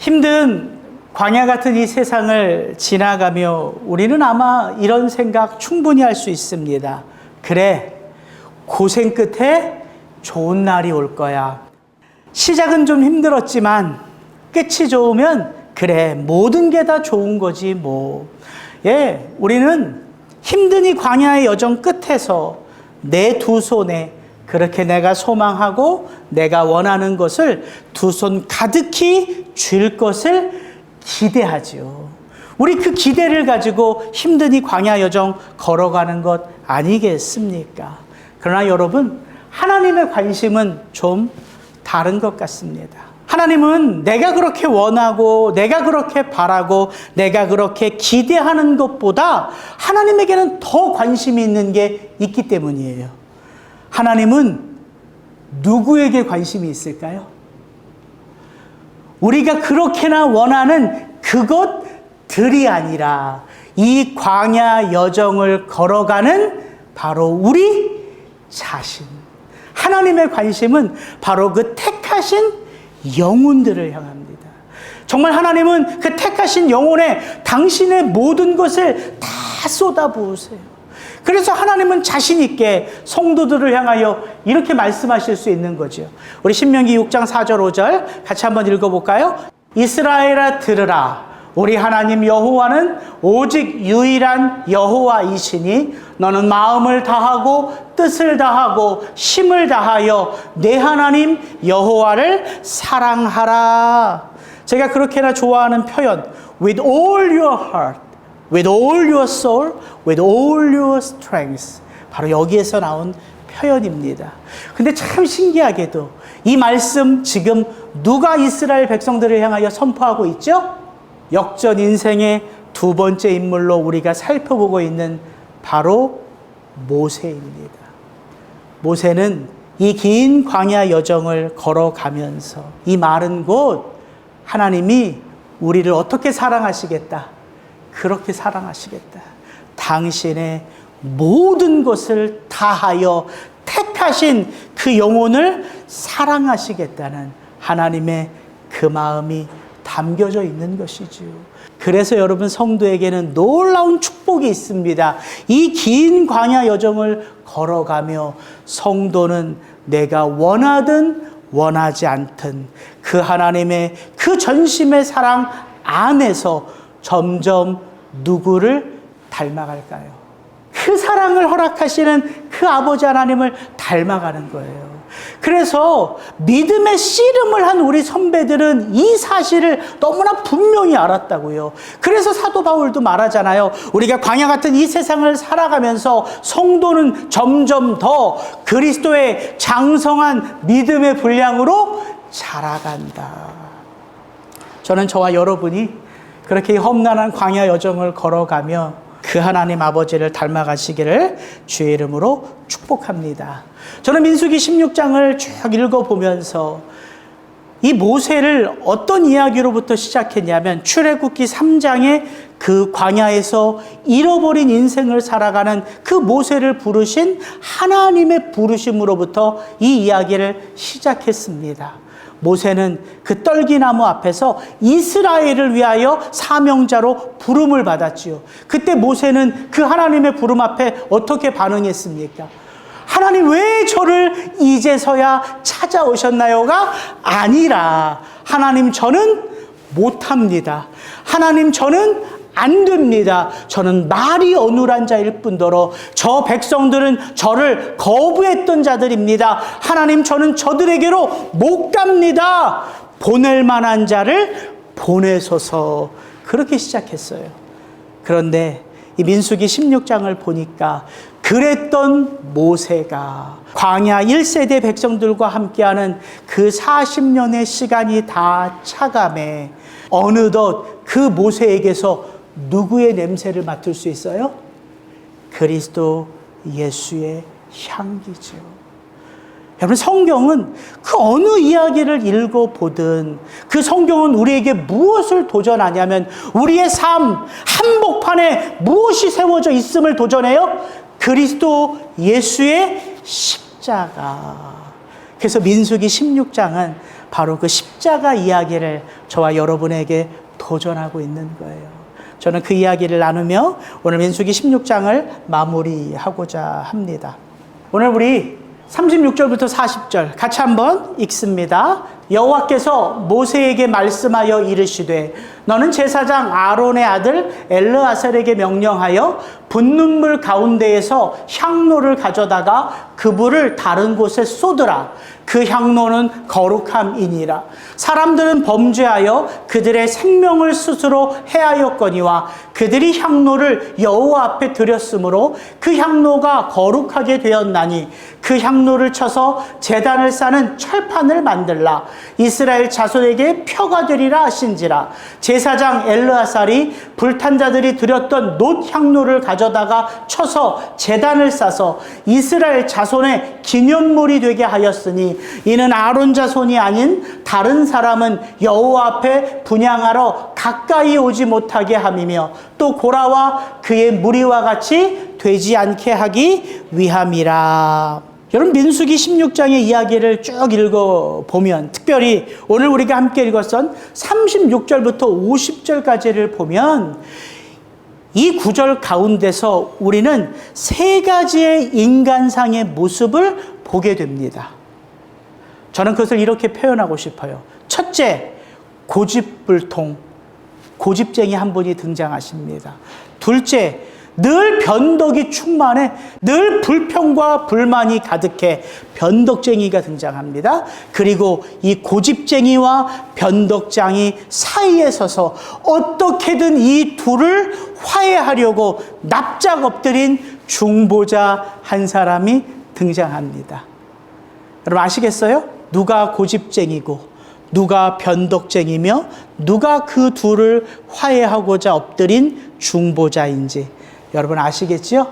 힘든 광야 같은 이 세상을 지나가며 우리는 아마 이런 생각 충분히 할 수 있습니다. 그래, 고생 끝에 좋은 날이 올 거야. 시작은 좀 힘들었지만 끝이 좋으면 그래, 모든 게 다 좋은 거지 뭐. 우리는 힘든 이 광야의 여정 끝에서 내 두 손에 그렇게 내가 소망하고 내가 원하는 것을 두 손 가득히 쥘 것을 기대하죠. 우리 그 기대를 가지고 힘든 이 광야 여정 걸어가는 것 아니겠습니까? 그러나 여러분, 하나님의 관심은 좀 다른 것 같습니다. 하나님은 내가 그렇게 원하고 내가 그렇게 바라고 내가 그렇게 기대하는 것보다 하나님에게는 더 관심이 있는 게 있기 때문이에요. 하나님은 누구에게 관심이 있을까요? 우리가 그렇게나 원하는 그것들이 아니라 이 광야 여정을 걸어가는 바로 우리 자신. 하나님의 관심은 바로 그 택하신 영혼들을 향합니다. 정말 하나님은 그 택하신 영혼에 당신의 모든 것을 다 쏟아부으세요. 그래서 하나님은 자신 있게 성도들을 향하여 이렇게 말씀하실 수 있는 거죠. 우리 신명기 6장 4절 5절 같이 한번 읽어볼까요? 이스라엘아 들으라. 우리 하나님 여호와는 오직 유일한 여호와이시니 너는 마음을 다하고 뜻을 다하고 힘을 다하여 내 하나님 여호와를 사랑하라. 제가 그렇게나 좋아하는 표현, with all your heart, with all your soul, with all your strength. 바로 여기에서 나온 표현입니다. 근데 참 신기하게도 이 말씀 지금 누가 이스라엘 백성들을 향하여 선포하고 있죠? 역전 인생의 두 번째 인물로 우리가 살펴보고 있는 바로 모세입니다. 모세는 이 긴 광야 여정을 걸어가면서 이 마른 곳 하나님이 우리를 어떻게 사랑하시겠다? 그렇게 사랑하시겠다. 당신의 모든 것을 다하여 택하신 그 영혼을 사랑하시겠다는 하나님의 그 마음이 담겨져 있는 것이죠. 그래서 여러분, 성도에게는 놀라운 축복이 있습니다. 이 긴 광야 여정을 걸어가며 성도는 내가 원하든 원하지 않든 그 하나님의 그 전심의 사랑 안에서 점점 누구를 닮아갈까요? 그 사랑을 허락하시는 그 아버지 하나님을 닮아가는 거예요. 그래서 믿음의 씨름을 한 우리 선배들은 이 사실을 너무나 분명히 알았다고요. 그래서 사도 바울도 말하잖아요. 우리가 광야 같은 이 세상을 살아가면서 성도는 점점 더 그리스도의 장성한 믿음의 분량으로 자라간다. 저는 저와 여러분이 그렇게 험난한 광야 여정을 걸어가며 그 하나님 아버지를 닮아가시기를 주의 이름으로 축복합니다. 저는 민수기 16장을 쭉 읽어보면서 이 모세를 어떤 이야기로부터 시작했냐면 출애굽기 3장에 그 광야에서 잃어버린 인생을 살아가는 그 모세를 부르신 하나님의 부르심으로부터 이 이야기를 시작했습니다. 모세는 그 떨기나무 앞에서 이스라엘을 위하여 사명자로 부름을 받았지요. 그때 모세는 그 하나님의 부름 앞에 어떻게 반응했습니까? 하나님, 왜 저를 이제서야 찾아오셨나요가 아니라, 하나님, 저는 못합니다. 하나님, 저는 안 됩니다. 저는 말이 어눌한 자일 뿐더러 저 백성들은 저를 거부했던 자들입니다. 하나님, 저는 저들에게로 못 갑니다. 보낼 만한 자를 보내소서. 그렇게 시작했어요. 그런데 이 민수기 16장을 보니까 그랬던 모세가 광야 1세대 백성들과 함께하는 그 40년의 시간이 다 차감해 어느덧 그 모세에게서 누구의 냄새를 맡을 수 있어요? 그리스도 예수의 향기죠. 여러분, 성경은 그 어느 이야기를 읽어보든 그 성경은 우리에게 무엇을 도전하냐면 우리의 삶 한복판에 무엇이 세워져 있음을 도전해요? 그리스도 예수의 십자가. 그래서 민수기 16장은 바로 그 십자가 이야기를 저와 여러분에게 도전하고 있는 거예요. 저는 그 이야기를 나누며 오늘 민수기 16장을 마무리하고자 합니다. 오늘 우리 36절부터 40절 같이 한번 읽습니다. 여호와께서 모세에게 말씀하여 이르시되 너는 제사장 아론의 아들 엘르아살에게 명령하여 분눈물 가운데에서 향로를 가져다가 그 불을 다른 곳에 쏟으라. 그 향로는 거룩함이니라. 사람들은 범죄하여 그들의 생명을 스스로 해하였거니와 그들이 향로를 여호와 앞에 드렸으므로 그 향로가 거룩하게 되었나니 그 향로를 쳐서 제단을 싸는 철판을 만들라. 이스라엘 자손에게 표가 되리라 하신지라. 제사장 엘르아살이 불탄 자들이 드렸던 놋 향로를 가져다가 쳐서 제단을 싸서 이스라엘 자손의 기념물이 되게 하였으니 이는 아론 자손이 아닌 다른 사람은 여호와 앞에 분향하러 가까이 오지 못하게 함이며 또 고라와 그의 무리와 같이 되지 않게 하기 위함이라. 여러분 민수기 16장의 이야기를 쭉 읽어보면 특별히 오늘 우리가 함께 읽었던 36절부터 50절까지를 보면 이 구절 가운데서 우리는 세 가지의 인간상의 모습을 보게 됩니다. 저는 그것을 이렇게 표현하고 싶어요. 첫째, 고집불통, 고집쟁이 한 분이 등장하십니다. 둘째, 늘 변덕이 충만해 늘 불평과 불만이 가득해 변덕쟁이가 등장합니다. 그리고 이 고집쟁이와 변덕장이 사이에 서서 어떻게든 이 둘을 화해하려고 납작 엎드린 중보자 한 사람이 등장합니다. 여러분 아시겠어요? 누가 고집쟁이고 누가 변덕쟁이며 누가 그 둘을 화해하고자 엎드린 중보자인지 여러분 아시겠지요?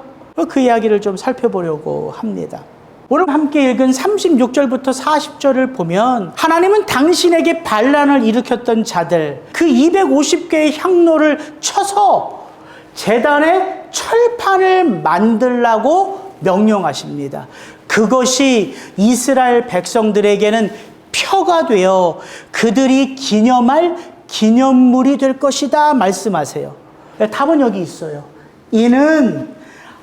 그 이야기를 좀 살펴보려고 합니다. 오늘 함께 읽은 36절부터 40절을 보면 하나님은 당신에게 반란을 일으켰던 자들 그 250개의 향로를 쳐서 제단에 철판을 만들라고 명령하십니다. 그것이 이스라엘 백성들에게는 표가 되어 그들이 기념할 기념물이 될 것이다 말씀하세요. 답은 여기 있어요. 이는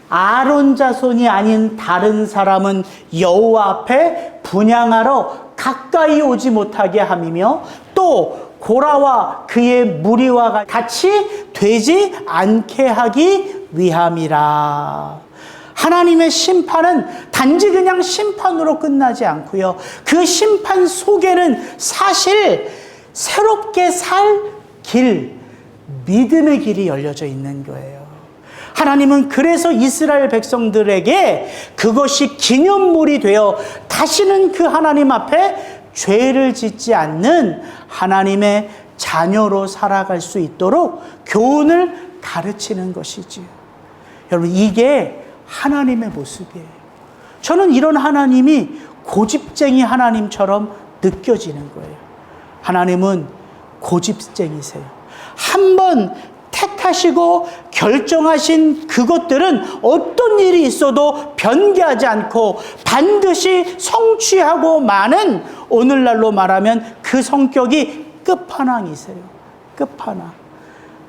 아론 자손이 아닌 다른 사람은 여호와 앞에 분향하러 가까이 오지 못하게 함이며 또 고라와 그의 무리와 같이 되지 않게 하기 위함이라. 하나님의 심판은 단지 그냥 심판으로 끝나지 않고요. 그 심판 속에는 사실 새롭게 살 길, 믿음의 길이 열려져 있는 거예요. 하나님은 그래서 이스라엘 백성들에게 그것이 기념물이 되어 다시는 그 하나님 앞에 죄를 짓지 않는 하나님의 자녀로 살아갈 수 있도록 교훈을 가르치는 것이지요. 여러분 이게 하나님의 모습이에요. 저는 이런 하나님이 고집쟁이 하나님처럼 느껴지는 거예요. 하나님은 고집쟁이세요. 한번 택하시고 결정하신 그것들은 어떤 일이 있어도 변개하지 않고 반드시 성취하고 마는 오늘날로 말하면 그 성격이 끝판왕이세요. 끝판왕.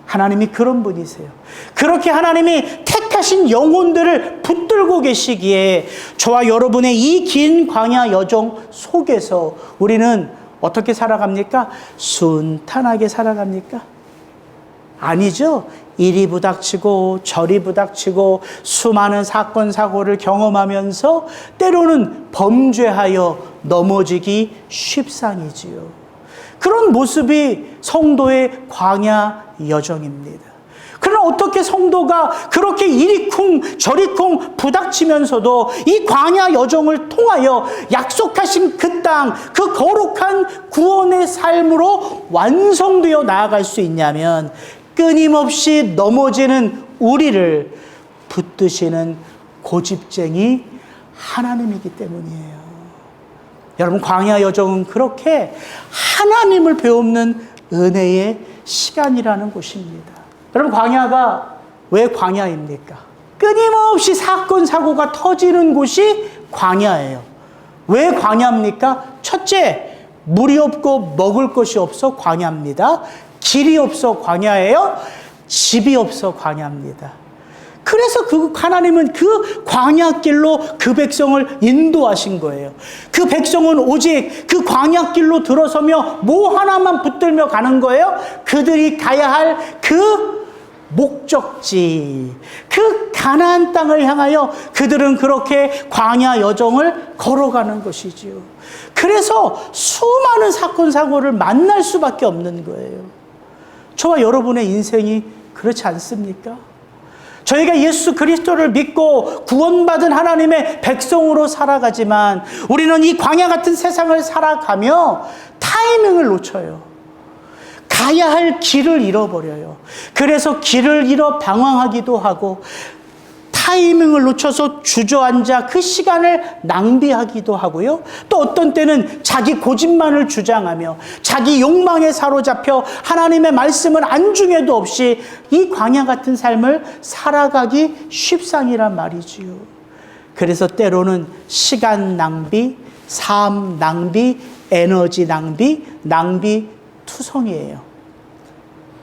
하나님이 그런 분이세요. 그렇게 하나님이 택하신 영혼들을 붙들고 계시기에 저와 여러분의 이 긴 광야 여정 속에서 우리는 어떻게 살아갑니까? 순탄하게 살아갑니까? 아니죠. 이리 부닥치고 저리 부닥치고 수많은 사건 사고를 경험하면서 때로는 범죄하여 넘어지기 쉽상이지요. 그런 모습이 성도의 광야 여정입니다. 그러나 어떻게 성도가 그렇게 이리쿵 저리쿵 부닥치면서도 이 광야 여정을 통하여 약속하신 그 땅, 그 거룩한 구원의 삶으로 완성되어 나아갈 수 있냐면 끊임없이 넘어지는 우리를 붙드시는 고집쟁이 하나님이기 때문이에요. 여러분 광야 여정은 그렇게 하나님을 배우는 은혜의 시간이라는 곳입니다. 여러분 광야가 왜 광야입니까? 끊임없이 사건 사고가 터지는 곳이 광야예요. 왜 광야입니까? 첫째, 물이 없고 먹을 것이 없어 광야입니다. 길이 없어 광야예요. 집이 없어 광야입니다. 그래서 하나님은 그 광야길로 그 백성을 인도하신 거예요. 그 백성은 오직 그 광야길로 들어서며 뭐 하나만 붙들며 가는 거예요. 그들이 가야 할 그 목적지, 그 가나안 땅을 향하여 그들은 그렇게 광야 여정을 걸어가는 것이지요. 그래서 수많은 사건 사고를 만날 수밖에 없는 거예요. 저와 여러분의 인생이 그렇지 않습니까? 저희가 예수 그리스도를 믿고 구원받은 하나님의 백성으로 살아가지만 우리는 이 광야 같은 세상을 살아가며 타이밍을 놓쳐요. 가야 할 길을 잃어버려요. 그래서 길을 잃어 방황하기도 하고 타이밍을 놓쳐서 주저앉아 그 시간을 낭비하기도 하고요. 또 어떤 때는 자기 고집만을 주장하며 자기 욕망에 사로잡혀 하나님의 말씀을 안중에도 없이 이 광야 같은 삶을 살아가기 쉽상이란 말이지요. 그래서 때로는 시간 낭비, 삶 낭비, 에너지 낭비, 낭비 투성이에요.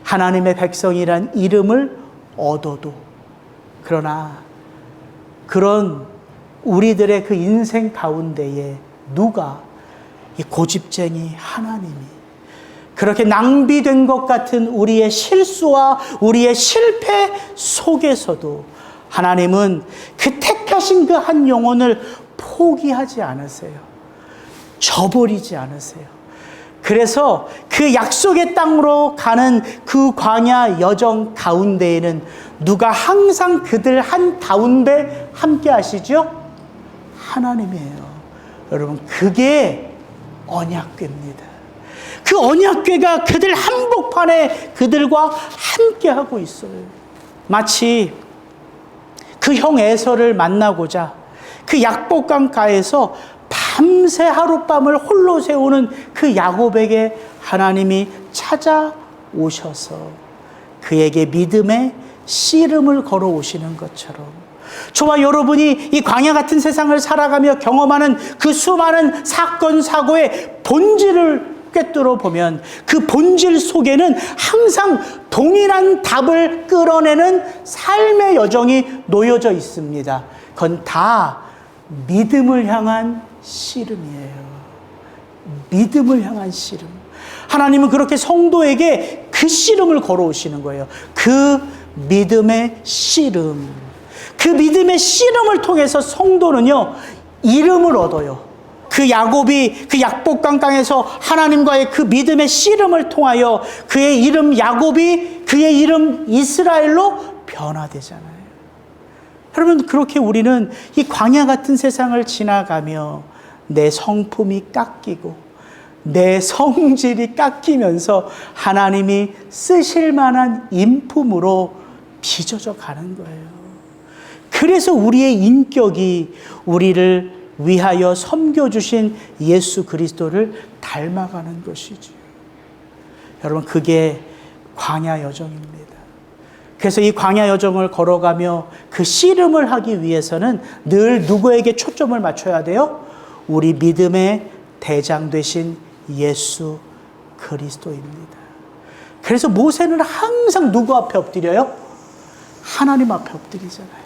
하나님의 백성이란 이름을 얻어도 그러나 그런 우리들의 그 인생 가운데에 누가 이 고집쟁이 하나님이 그렇게 낭비된 것 같은 우리의 실수와 우리의 실패 속에서도 하나님은 그 택하신 그 한 영혼을 포기하지 않으세요. 저버리지 않으세요. 그래서 그 약속의 땅으로 가는 그 광야 여정 가운데에는 누가 항상 그들 한 가운데 함께 하시죠? 하나님이에요. 여러분, 그게 언약궤입니다. 그 언약궤가 그들 한복판에 그들과 함께 하고 있어요. 마치 그 형 에서를 만나고자 그 약복강가에서 밤새 하룻밤을 홀로 세우는 그 야곱에게 하나님이 찾아오셔서 그에게 믿음의 씨름을 걸어오시는 것처럼 저와 여러분이 이 광야 같은 세상을 살아가며 경험하는 그 수많은 사건 사고의 본질을 꿰뚫어 보면 그 본질 속에는 항상 동일한 답을 끌어내는 삶의 여정이 놓여져 있습니다. 그건 다 믿음을 향한 씨름이에요. 믿음을 향한 씨름. 하나님은 그렇게 성도에게 그 씨름을 걸어오시는 거예요. 그 믿음의 씨름. 그 믿음의 씨름을 통해서 성도는요, 이름을 얻어요. 그 야곱이 그 약복강 땅에서 하나님과의 그 믿음의 씨름을 통하여 그의 이름 야곱이 그의 이름 이스라엘로 변화되잖아요. 여러분, 그렇게 우리는 이 광야 같은 세상을 지나가며 내 성품이 깎이고 내 성질이 깎이면서 하나님이 쓰실 만한 인품으로 빚어져 가는 거예요. 그래서 우리의 인격이 우리를 위하여 섬겨주신 예수 그리스도를 닮아가는 것이죠. 여러분, 그게 광야 여정입니다. 그래서 이 광야 여정을 걸어가며 그 씨름을 하기 위해서는 늘 누구에게 초점을 맞춰야 돼요? 우리 믿음의 대장 되신 예수 그리스도입니다. 그래서 모세는 항상 누구 앞에 엎드려요? 하나님 앞에 엎드리잖아요.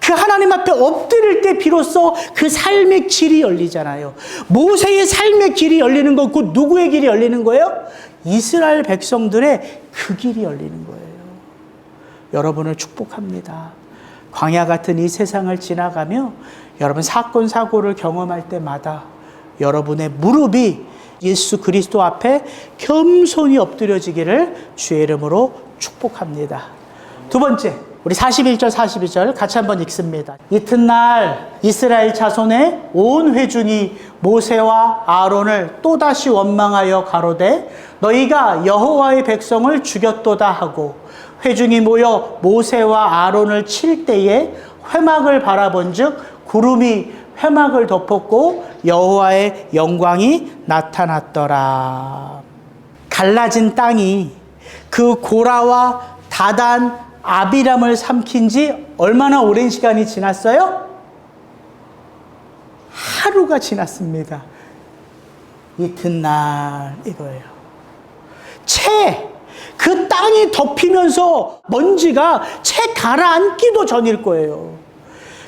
그 하나님 앞에 엎드릴 때 비로소 그 삶의 길이 열리잖아요. 모세의 삶의 길이 열리는 건 곧 누구의 길이 열리는 거예요? 이스라엘 백성들의 그 길이 열리는 거예요. 여러분을 축복합니다. 광야 같은 이 세상을 지나가며 여러분 사건 사고를 경험할 때마다 여러분의 무릎이 예수 그리스도 앞에 겸손히 엎드려지기를 주의 이름으로 축복합니다. 두 번째, 우리 41절 42절 같이 한번 읽습니다. 이튿날 이스라엘 자손의 온 회중이 모세와 아론을 또다시 원망하여 가로되 너희가 여호와의 백성을 죽였도다 하고 회중이 모여 모세와 아론을 칠 때에 회막을 바라본즉 구름이 회막을 덮었고 여호와의 영광이 나타났더라. 갈라진 땅이 그 고라와 다단 아비람을 삼킨 지 얼마나 오랜 시간이 지났어요? 하루가 지났습니다. 이튿날 이거예요. 그 땅이 덮이면서 먼지가 채 가라앉기도 전일 거예요.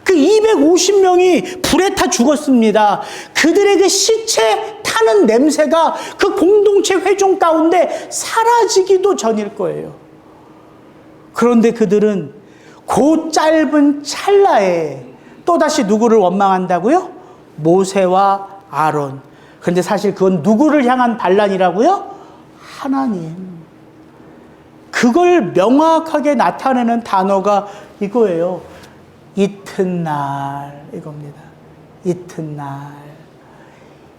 그 250명이 불에 타 죽었습니다. 그들의 그 시체 타는 냄새가 그 공동체 회중 가운데 사라지기도 전일 거예요. 그런데 그들은 그 짧은 찰나에 또다시 누구를 원망한다고요? 모세와 아론. 그런데 사실 그건 누구를 향한 반란이라고요? 하나님. 그걸 명확하게 나타내는 단어가 이거예요. 이튿날 이겁니다. 이튿날.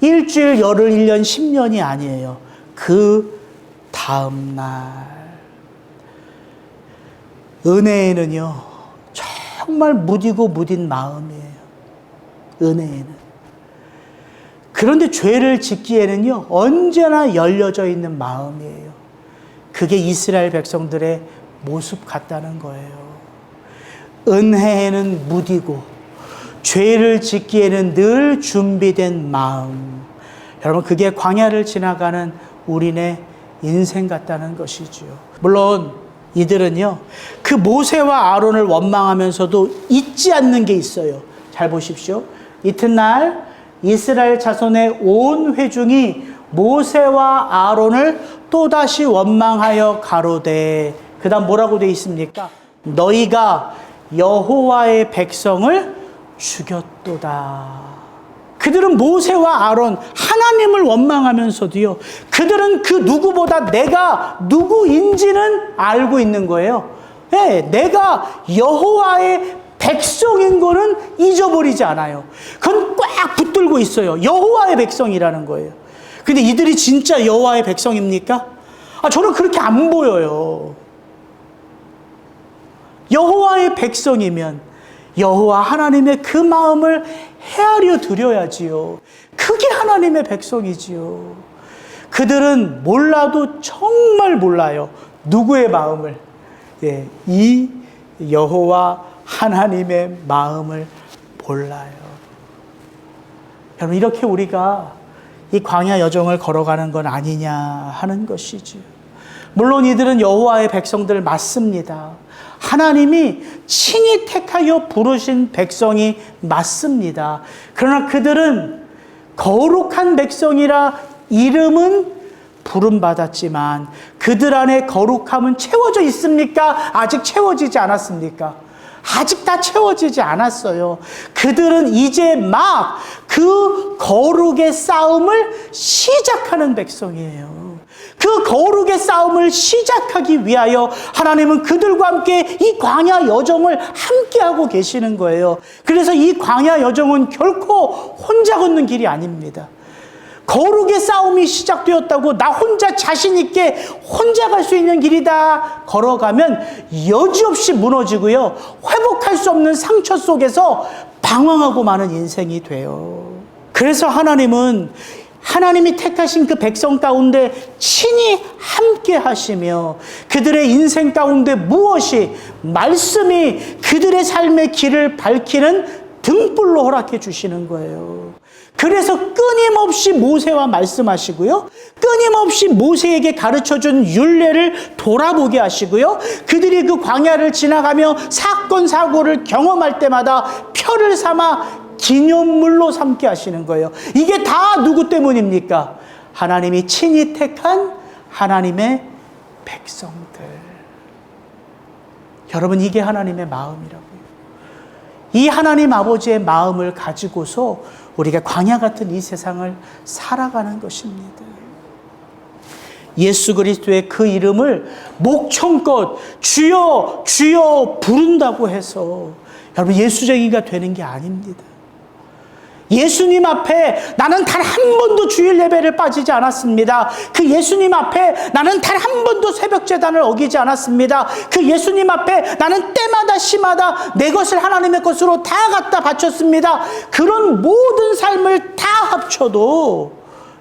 일주일, 열흘, 1년, 10년이 아니에요. 그 다음날. 은혜에는요, 정말 무디고 무딘 마음이에요. 은혜에는. 그런데 죄를 짓기에는요, 언제나 열려져 있는 마음이에요. 그게 이스라엘 백성들의 모습 같다는 거예요. 은혜에는 무디고 죄를 짓기에는 늘 준비된 마음. 여러분, 그게 광야를 지나가는 우리네 인생 같다는 것이지요. 물론 이들은요, 그 모세와 아론을 원망하면서도 잊지 않는 게 있어요. 잘 보십시오. 이튿날 이스라엘 자손의 온 회중이 모세와 아론을 또다시 원망하여 가로되, 그 다음 뭐라고 되어 있습니까? 너희가 여호와의 백성을 죽였도다. 그들은 모세와 아론, 하나님을 원망하면서도요, 그들은 그 누구보다 내가 누구인지는 알고 있는 거예요. 네, 내가 여호와의 백성인 거는 잊어버리지 않아요. 그건 꽉 붙들고 있어요. 여호와의 백성이라는 거예요. 근데 이들이 진짜 여호와의 백성입니까? 저는 그렇게 안 보여요. 여호와의 백성이면 여호와 하나님의 그 마음을 헤아려 드려야지요. 그게 하나님의 백성이지요. 그들은 몰라도 정말 몰라요. 누구의 마음을? 예, 이 여호와 하나님의 마음을 몰라요. 여러분, 이렇게 우리가 이 광야 여정을 걸어가는 건 아니냐 하는 것이지요. 물론 이들은 여호와의 백성들 맞습니다. 하나님이 친히 택하여 부르신 백성이 맞습니다. 그러나 그들은 거룩한 백성이라 이름은 부름받았지만 그들 안에 거룩함은 채워져 있습니까? 아직 채워지지 않았습니까? 아직 다 채워지지 않았어요. 그들은 이제 막 그 거룩의 싸움을 시작하는 백성이에요. 그 거룩의 싸움을 시작하기 위하여 하나님은 그들과 함께 이 광야 여정을 함께하고 계시는 거예요. 그래서 이 광야 여정은 결코 혼자 걷는 길이 아닙니다. 거룩의 싸움이 시작되었다고 나 혼자 자신 있게 혼자 갈 수 있는 길이다 걸어가면 여지없이 무너지고요, 회복할 수 없는 상처 속에서 방황하고 마는 인생이 돼요. 그래서 하나님이 택하신 그 백성 가운데 친히 함께 하시며 그들의 인생 가운데 무엇이 말씀이 그들의 삶의 길을 밝히는 등불로 허락해 주시는 거예요. 그래서 끊임없이 모세와 말씀하시고요, 끊임없이 모세에게 가르쳐준 율례를 돌아보게 하시고요, 그들이 그 광야를 지나가며 사건 사고를 경험할 때마다 표를 삼아 기념물로 삼게 하시는 거예요. 이게 다 누구 때문입니까? 하나님이 친히 택한 하나님의 백성들. 여러분, 이게 하나님의 마음이라고요. 이 하나님 아버지의 마음을 가지고서 우리가 광야 같은 이 세상을 살아가는 것입니다. 예수 그리스도의 그 이름을 목청껏 주여 주여 부른다고 해서 여러분 예수쟁이가 되는 게 아닙니다. 예수님 앞에 나는 단 한 번도 주일 예배를 빠지지 않았습니다. 그 예수님 앞에 나는 단 한 번도 새벽 제단을 어기지 않았습니다. 그 예수님 앞에 나는 때마다 시마다 내 것을 하나님의 것으로 다 갖다 바쳤습니다. 그런 모든 삶을 다 합쳐도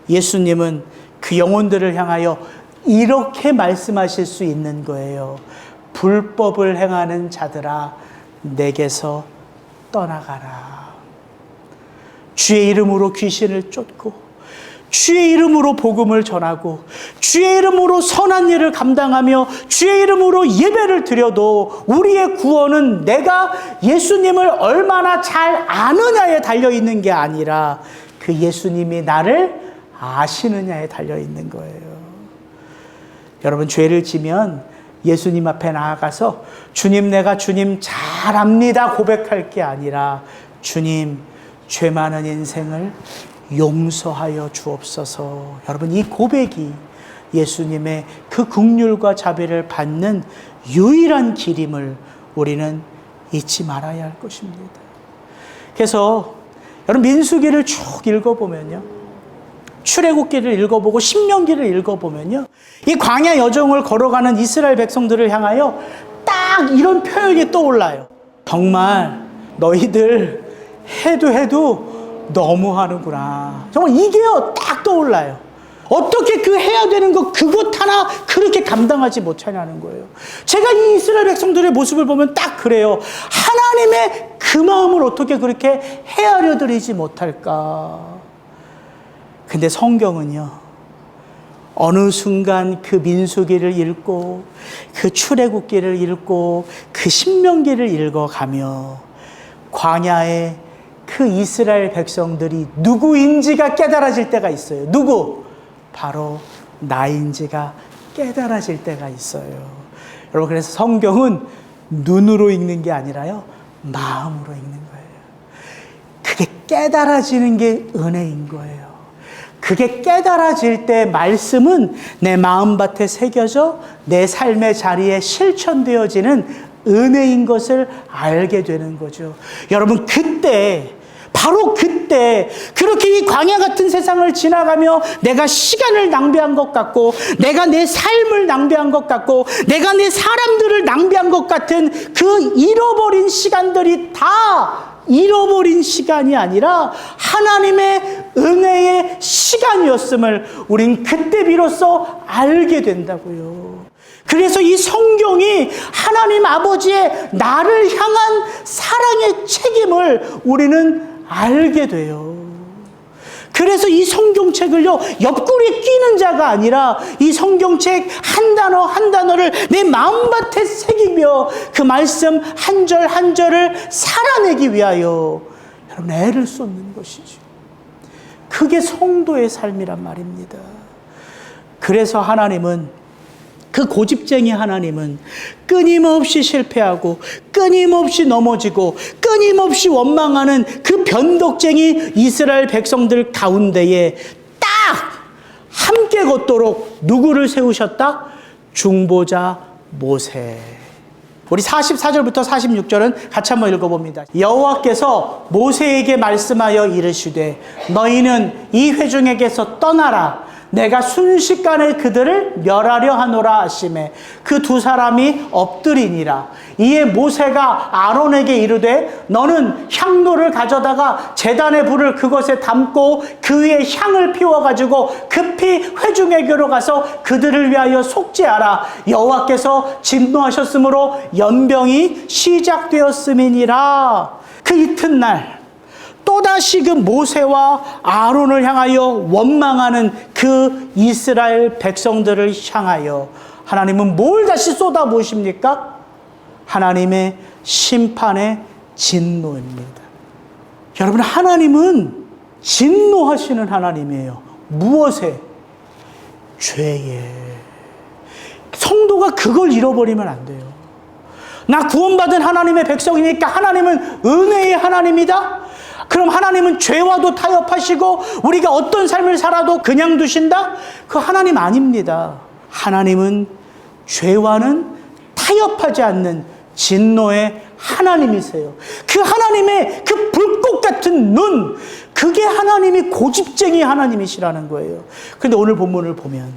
예수님은 그 영혼들을 향하여 이렇게 말씀하실 수 있는 거예요. 불법을 행하는 자들아, 내게서 떠나가라. 주의 이름으로 귀신을 쫓고 주의 이름으로 복음을 전하고 주의 이름으로 선한 일을 감당하며 주의 이름으로 예배를 드려도 우리의 구원은 내가 예수님을 얼마나 잘 아느냐에 달려있는 게 아니라 그 예수님이 나를 아시느냐에 달려있는 거예요. 여러분, 죄를 지면 예수님 앞에 나아가서 주님, 내가 주님 잘 압니다 고백할 게 아니라 주님, 죄 많은 인생을 용서하여 주옵소서. 여러분, 이 고백이 예수님의 그 긍휼과 자비를 받는 유일한 길임을 우리는 잊지 말아야 할 것입니다. 그래서 여러분, 민수기를 쭉 읽어보면요, 출애굽기를 읽어보고 신명기를 읽어보면요, 이 광야 여정을 걸어가는 이스라엘 백성들을 향하여 딱 이런 표현이 떠올라요. 정말 너희들 해도 너무하는구나. 정말 이게요 딱 떠올라요. 어떻게 그 해야 되는 것 그것 하나 그렇게 감당하지 못하냐는 거예요. 제가 이 이스라엘 백성들의 모습을 보면 딱 그래요. 하나님의 그 마음을 어떻게 그렇게 헤아려 드리지 못할까. 근데 성경은요, 어느 순간 그 민수기를 읽고 그 출애굽기를 읽고 그 신명기를 읽어가며 광야에 그 이스라엘 백성들이 누구인지가 깨달아질 때가 있어요. 누구? 바로 나인지가 깨달아질 때가 있어요. 여러분, 그래서 성경은 눈으로 읽는 게 아니라요, 마음으로 읽는 거예요. 그게 깨달아지는 게 은혜인 거예요. 그게 깨달아질 때 말씀은 내 마음밭에 새겨져 내 삶의 자리에 실천되어지는 은혜인 것을 알게 되는 거죠. 여러분, 그때, 바로 그때 그렇게 이 광야 같은 세상을 지나가며 내가 시간을 낭비한 것 같고 내가 내 삶을 낭비한 것 같고 내가 내 사람들을 낭비한 것 같은 그 잃어버린 시간들이 다 잃어버린 시간이 아니라 하나님의 은혜의 시간이었음을 우린 그때 비로소 알게 된다고요. 그래서 이 성경이 하나님 아버지의 나를 향한 사랑의 책임을 우리는 알게 돼요. 그래서 이 성경책을요, 옆구리에 끼는 자가 아니라 이 성경책 한 단어 한 단어를 내 마음밭에 새기며 그 말씀 한 절 한 절을 살아내기 위하여 여러분 애를 쏟는 것이죠. 그게 성도의 삶이란 말입니다. 그래서 하나님은, 그 고집쟁이 하나님은 끊임없이 실패하고 끊임없이 넘어지고 끊임없이 원망하는 그 변덕쟁이 이스라엘 백성들 가운데에 딱 함께 걷도록 누구를 세우셨다? 중보자 모세. 우리 44절부터 46절은 같이 한번 읽어봅니다. 여호와께서 모세에게 말씀하여 이르시되 너희는 이 회중에게서 떠나라. 내가 순식간에 그들을 멸하려 하노라 하시매 그 두 사람이 엎드리니라. 이에 모세가 아론에게 이르되 너는 향로를 가져다가 제단의 불을 그것에 담고 그 위에 향을 피워가지고 급히 회중에게로 가서 그들을 위하여 속죄하라. 여호와께서 진노하셨으므로 연병이 시작되었음이니라. 그 이튿날 또다시 그 모세와 아론을 향하여 원망하는 그 이스라엘 백성들을 향하여 하나님은 뭘 다시 쏟아부으십니까? 하나님의 심판의 진노입니다. 여러분, 하나님은 진노하시는 하나님이에요. 무엇에? 죄에. 성도가 그걸 잃어버리면 안 돼요. 나 구원받은 하나님의 백성이니까 하나님은 은혜의 하나님이다? 그럼 하나님은 죄와도 타협하시고 우리가 어떤 삶을 살아도 그냥 두신다? 그 하나님 아닙니다. 하나님은 죄와는 타협하지 않는 진노의 하나님이세요. 그 하나님의 그 불꽃 같은 눈, 그게 하나님이 고집쟁이 하나님이시라는 거예요. 그런데 오늘 본문을 보면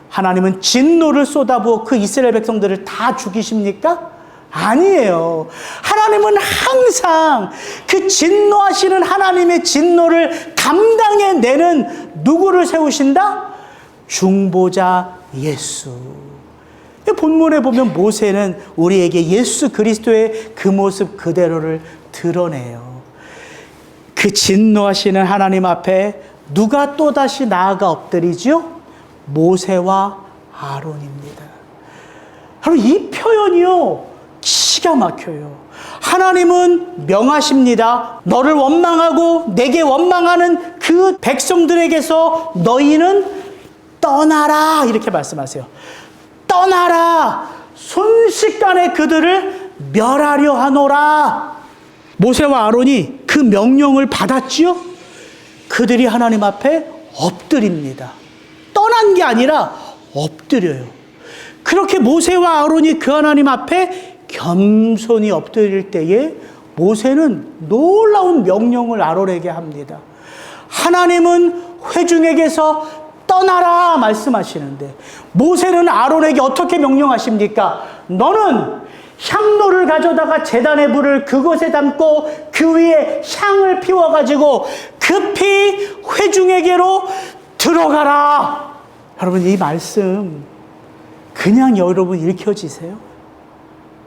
하나님은 진노를 쏟아부어 그 이스라엘 백성들을 다 죽이십니까? 아니에요. 하나님은 항상 그 진노하시는 하나님의 진노를 감당해내는 누구를 세우신다? 중보자 예수. 본문에 보면 모세는 우리에게 예수 그리스도의 그 모습 그대로를 드러내요. 그 진노하시는 하나님 앞에 누가 또다시 나아가 엎드리지요? 모세와 아론입니다. 여러분, 이 표현이요, 기가 막혀요. 하나님은 명하십니다. 너를 원망하고 내게 원망하는 그 백성들에게서 너희는 떠나라, 이렇게 말씀하세요. 떠나라. 순식간에 그들을 멸하려 하노라. 모세와 아론이 그 명령을 받았지요. 그들이 하나님 앞에 엎드립니다. 떠난 게 아니라 엎드려요. 그렇게 모세와 아론이 그 하나님 앞에 겸손히 엎드릴 때에 모세는 놀라운 명령을 아론에게 합니다. 하나님은 회중에게서 떠나라 말씀하시는데 모세는 아론에게 어떻게 명령하십니까? 너는 향로를 가져다가 제단의 불을 그곳에 담고 그 위에 향을 피워가지고 급히 회중에게로 들어가라. 여러분, 이 말씀 그냥 여러분 읽혀지세요?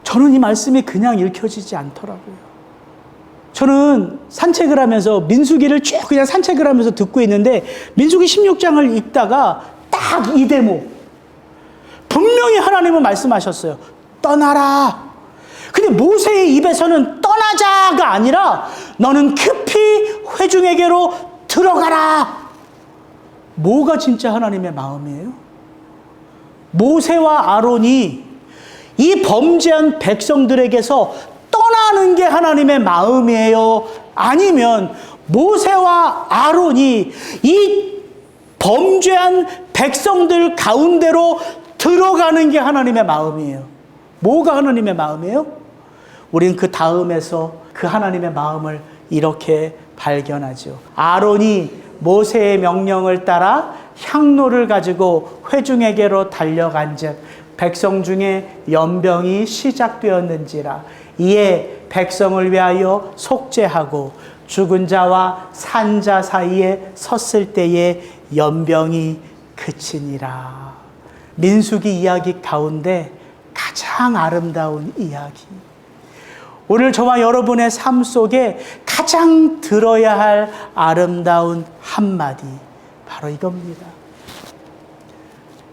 저는 이 말씀이 그냥 읽혀지지 않더라고요. 저는 산책을 하면서 민수기를 쭉 그냥 산책을 하면서 듣고 있는데 민수기 16장을 읽다가 딱 이 대목, 분명히 하나님은 말씀하셨어요. 떠나라. 근데 모세의 입에서는 떠나자가 아니라 너는 급히 회중에게로 들어가라. 뭐가 진짜 하나님의 마음이에요? 모세와 아론이 이 범죄한 백성들에게서 떠나는 게 하나님의 마음이에요? 아니면 모세와 아론이 이 범죄한 백성들 가운데로 들어가는 게 하나님의 마음이에요? 뭐가 하나님의 마음이에요? 우린 그 다음에서 그 하나님의 마음을 이렇게 발견하죠. 아론이 모세의 명령을 따라 향로를 가지고 회중에게로 달려간즉 백성 중에 연병이 시작되었는지라. 이에 백성을 위하여 속죄하고 죽은 자와 산 자 사이에 섰을 때에 연병이 그치니라. 민수기 이야기 가운데 가장 아름다운 이야기, 오늘 저와 여러분의 삶 속에 가장 들어야 할 아름다운 한마디, 바로 이겁니다.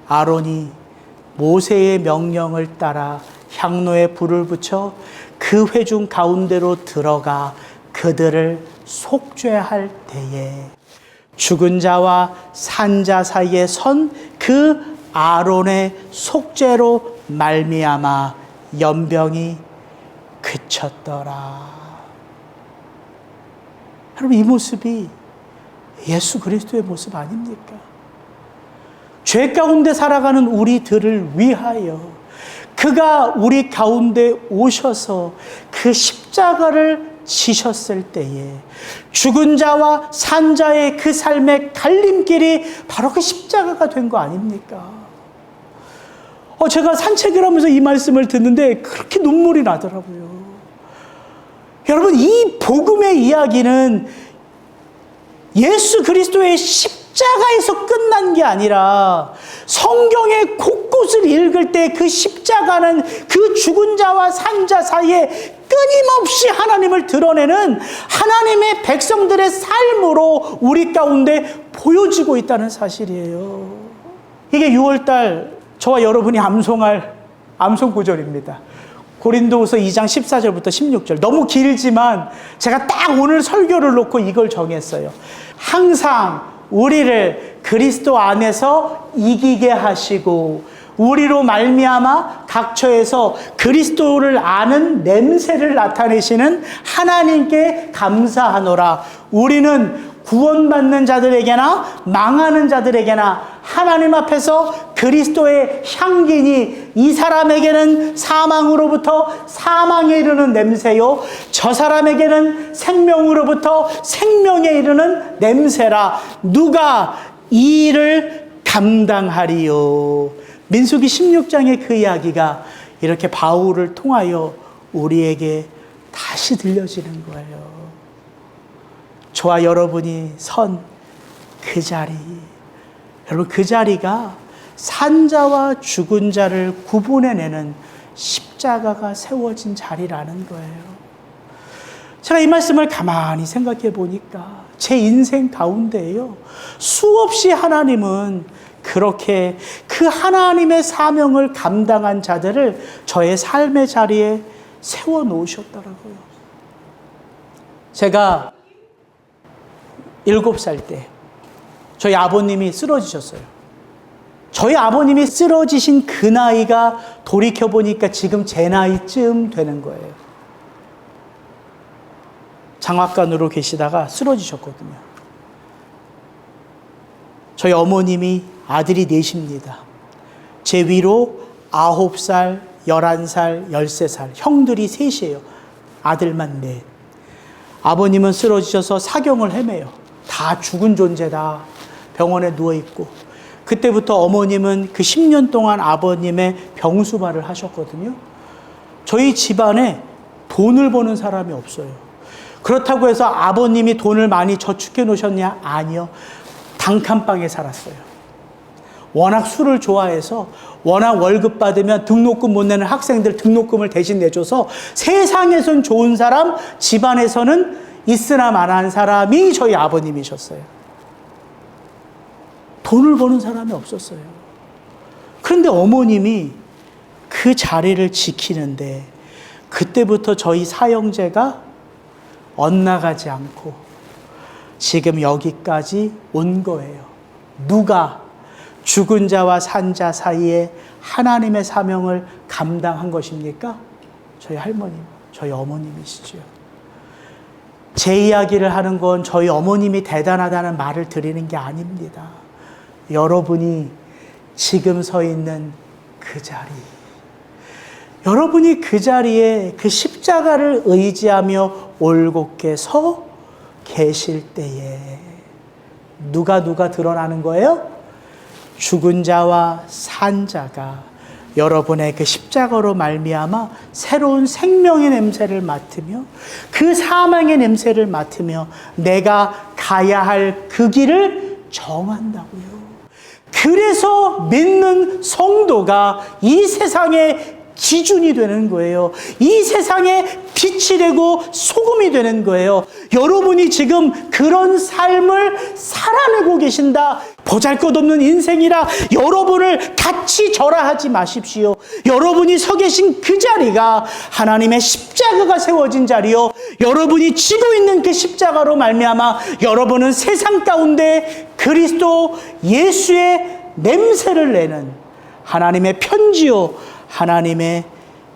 아론이 모세의 명령을 따라 향로에 불을 붙여 그 회중 가운데로 들어가 그들을 속죄할 때에 죽은 자와 산 자 사이에 선 그 아론의 속죄로 말미암아 연병이 그쳤더라. 여러분, 이 모습이 예수 그리스도의 모습 아닙니까? 죄 가운데 살아가는 우리들을 위하여 그가 우리 가운데 오셔서 그 십자가를 지셨을 때에 죽은 자와 산 자의 그 삶의 갈림길이 바로 그 십자가가 된 거 아닙니까? 제가 산책을 하면서 이 말씀을 듣는데 그렇게 눈물이 나더라고요. 여러분, 이 복음의 이야기는 예수 그리스도의 십자가에서 끝난 게 아니라 성경의 곳곳을 읽을 때 그 십자가는 그 죽은 자와 산 자 사이에 끊임없이 하나님을 드러내는 하나님의 백성들의 삶으로 우리 가운데 보여지고 있다는 사실이에요. 이게 6월달 저와 여러분이 암송할 암송 구절입니다. 고린도후서 2장 14절부터 16절. 너무 길지만 제가 딱 오늘 설교를 놓고 이걸 정했어요. 항상 우리를 그리스도 안에서 이기게 하시고 우리로 말미암아 각처에서 그리스도를 아는 냄새를 나타내시는 하나님께 감사하노라. 우리는 구원받는 자들에게나 망하는 자들에게나 하나님 앞에서 그리스도의 향기니 이 사람에게는 사망으로부터 사망에 이르는 냄새요, 저 사람에게는 생명으로부터 생명에 이르는 냄새라. 누가 이 일을 감당하리요? 민수기 16장의 그 이야기가 이렇게 바울을 통하여 우리에게 다시 들려지는 거예요. 저와 여러분이 선 그 자리, 여러분, 그 자리가 산자와 죽은 자를 구분해내는 십자가가 세워진 자리라는 거예요. 제가 이 말씀을 가만히 생각해 보니까 제 인생 가운데에요. 수없이 하나님은 그렇게 그 하나님의 사명을 감당한 자들을 저의 삶의 자리에 세워 놓으셨더라고요. 제가 7살 때 저희 아버님이 쓰러지셨어요. 저희 아버님이 쓰러지신 그 나이가 돌이켜보니까 지금 제 나이쯤 되는 거예요. 장학관으로 계시다가 쓰러지셨거든요. 저희 어머님이 아들이 넷입니다. 제 위로 9살, 11살, 13살, 형들이 셋이에요. 아들만 넷. 아버님은 쓰러지셔서 사경을 헤매요. 다 죽은 존재다. 병원에 누워있고. 그때부터 어머님은 그 10년 동안 아버님의 병수발을 하셨거든요. 저희 집안에 돈을 버는 사람이 없어요. 그렇다고 해서 아버님이 돈을 많이 저축해 놓으셨냐? 아니요. 단칸방에 살았어요. 워낙 술을 좋아해서 워낙 월급 받으면 등록금 못 내는 학생들 등록금을 대신 내줘서 세상에선 좋은 사람, 집안에서는 있으나 마나한 사람이 저희 아버님이셨어요. 돈을 버는 사람이 없었어요. 그런데 어머님이 그 자리를 지키는데 그때부터 저희 사형제가 엇나가지 않고 지금 여기까지 온 거예요. 누가 죽은 자와 산 자 사이에 하나님의 사명을 감당한 것입니까? 저희 할머님, 저희 어머님이시죠. 제 이야기를 하는 건 저희 어머님이 대단하다는 말을 드리는 게 아닙니다. 여러분이 지금 서 있는 그 자리, 여러분이 그 자리에 그 십자가를 의지하며 올곧게 서 계실 때에 누가 드러나는 거예요? 죽은 자와 산 자가 여러분의 그 십자가로 말미암아 새로운 생명의 냄새를 맡으며 그 사망의 냄새를 맡으며 내가 가야 할 그 길을 정한다고요. 그래서 믿는 성도가 이 세상의 기준이 되는 거예요. 이 세상에 빛이 되고 소금이 되는 거예요. 여러분이 지금 그런 삶을 살아내고 계신다. 보잘것없는 인생이라 여러분을 같이 절하하지 마십시오. 여러분이 서 계신 그 자리가 하나님의 십자가가 세워진 자리요. 여러분이 지고 있는 그 십자가로 말미암아 여러분은 세상 가운데 그리스도 예수의 냄새를 내는 하나님의 편지요, 하나님의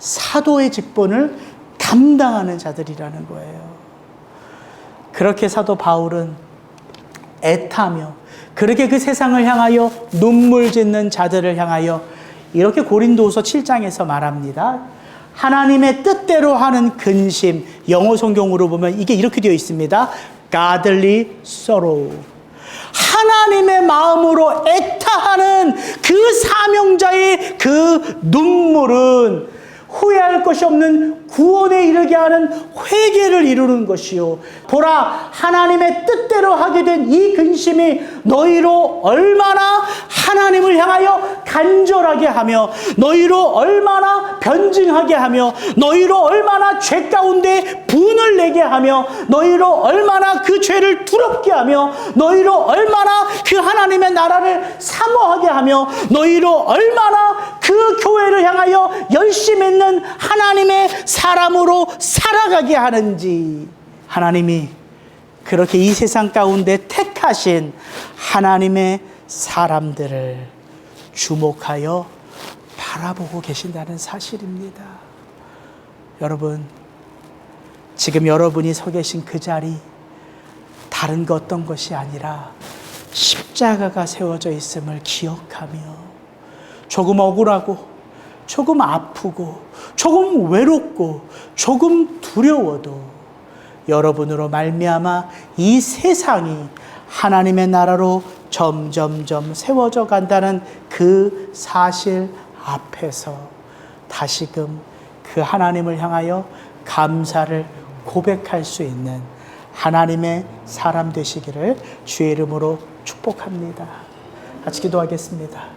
사도의 직분을 감당하는 자들이라는 거예요. 그렇게 사도 바울은 애타며 그렇게 그 세상을 향하여 눈물 짓는 자들을 향하여 이렇게 고린도후서 7장에서 말합니다. 하나님의 뜻대로 하는 근심, 영어 성경으로 보면 이게 이렇게 되어 있습니다. Godly sorrow. 하나님의 마음으로 애타하는 그 사명자의 그 눈물은 후회할 것이 없는 구원에 이르게 하는 회개를 이루는 것이요. 보라, 하나님의 뜻대로 하게 된 이 근심이 너희로 얼마나 하나님을 향하여 간절하게 하며 너희로 얼마나 변증하게 하며 너희로 얼마나 죄 가운데 분을 내게 하며 너희로 얼마나 그 죄를 두렵게 하며 너희로 얼마나 그 하나님의 나라를 사모하게 하며 너희로 얼마나 그 교회를 향하여 열심히 있는 하나님의 사람으로 살아가게 하는지, 하나님이 그렇게 이 세상 가운데 택하신 하나님의 사람들을 주목하여 바라보고 계신다는 사실입니다. 여러분, 지금 여러분이 서 계신 그 자리, 다른 것 어떤 것이 아니라 십자가가 세워져 있음을 기억하며 조금 억울하고 조금 아프고 조금 외롭고 조금 두려워도 여러분으로 말미암아 이 세상이 하나님의 나라로 점점점 세워져 간다는 그 사실 앞에서 다시금 그 하나님을 향하여 감사를 고백할 수 있는 하나님의 사람 되시기를 주의 이름으로 축복합니다. 같이 기도하겠습니다.